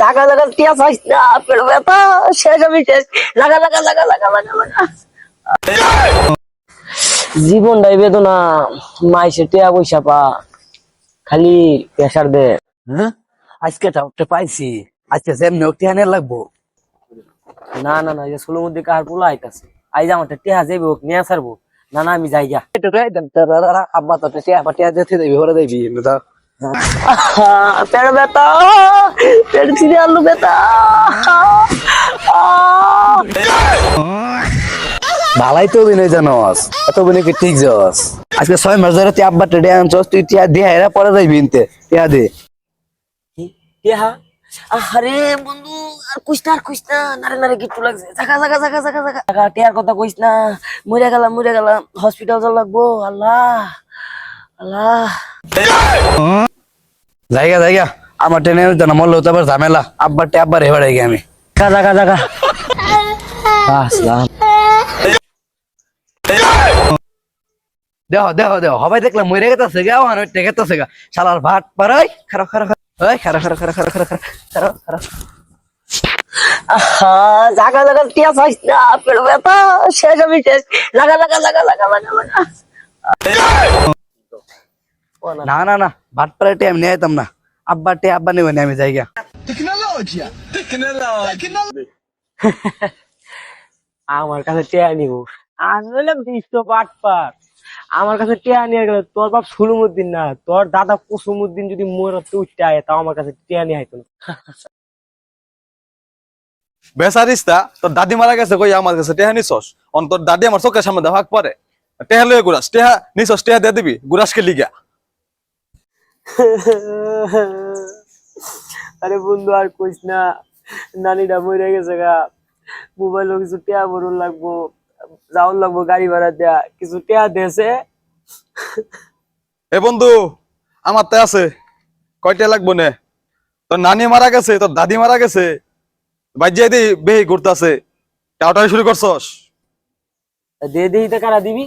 জাগা জাগা টিয়া চাইছ না পেট ব্যথা শেষ আমি শেষ লাগা লাগা লাগা লাগা লাগা লাগা জীবনটাই বেদনা মাইসে টিয়া পয়সা পা খালি প্রেসার দে। হ্যাঁ আজকে টাউটে পাইছি আজকে যেমনি ওকে আনে লাগবো। না না না যে ষোলোর মধ্যে কার পোলা আইতাছে আই যা আমার টিয়া যাইবে ওকে নিয়ে আসবো। না না আমি যাই গা। আব্বা তো টিয়া পাটিয়া যেতে দেবি ওরা দেবি পেট ব্যথা পেট ছিঁড়ে আলু ব্যথা ভালাই তো অভিনয় জানস এত অভিনয় কি ঠিক যাস আজকে 6 মাস ধরে তুই আব্বা টেডে আনছস তুই টিয়া দিয়ে এরা পরে যাইবি ইনতে টিয়া দে টিয়া আরে বন্ধু আর কইস না নারে নারে গিট্টু লাগছে জাগা জাগা জাগা জাগা জাগা জাগা টিয়ার কথা কইস না মরে গেলাম হসপিটাল যাওয়া লাগবো। আল্লাহ আল্লাহ জায়গা আমার টেনে জানা মরলে তো আবার ঝামেলা আব্বার টে আব্বার এবারে গে আমি জাগা জাগা আসলাম দেহ হবাই দেখলাম মরে গেতাছে গা আর ওইটা গেতাছে গা শালার ভাত পারাই খারাপ ওই খারাপ জাগা জাগা টিয়া চাইছ না পেট ব্যথা শেষ আমি শেষ লাগা লাগা লাগা লাগা লাগা লাগা না ভাত পারাই টে আমি নিয়ে না আব্বার টে আব্বা নেবেন আমি জায়গা আমার কাছে টিয়া নিব আমি বললাম বিষ্ট পাট আমার কাছে টিয়া নিয়ে গেল তোর বাপ সুলুমুদ্দিন না তোর দাদা কুসুমুদ্দিন যদি মরতে উঠতে আয় তাও আমার কাছে টিয়া নিয়ে আইতো না। বেসারিস্তা তোর দাদি মারা গেছে কই আমার কাছে টেহা নিছস অন তোর দাদি আমার চোখের সামনে দেখাক পরে টেহা লয়ে গুরাস টেহা নিছস টেহা দিয়ে দিবি গুরাসকে লিগা। আরে বন্ধু আর কইস না নানিটা মরে গেছে গা মোবাইলও কিছু টিয়া ভরুন লাগবো যাওয়ার লাগবো গাড়ি ভাড়া দেয়া কিছু টিয়া দেছে। এ বন্ধু আমার তে আছে কয়টা লাগবো নে তোর নানি মারা গেছে তোর দাদি মারা গেছে বাজ্যাই দি বেহি ঘুরতাছে টাউটাই শুরু করছস দিয়ে দিই তো কারা দিবি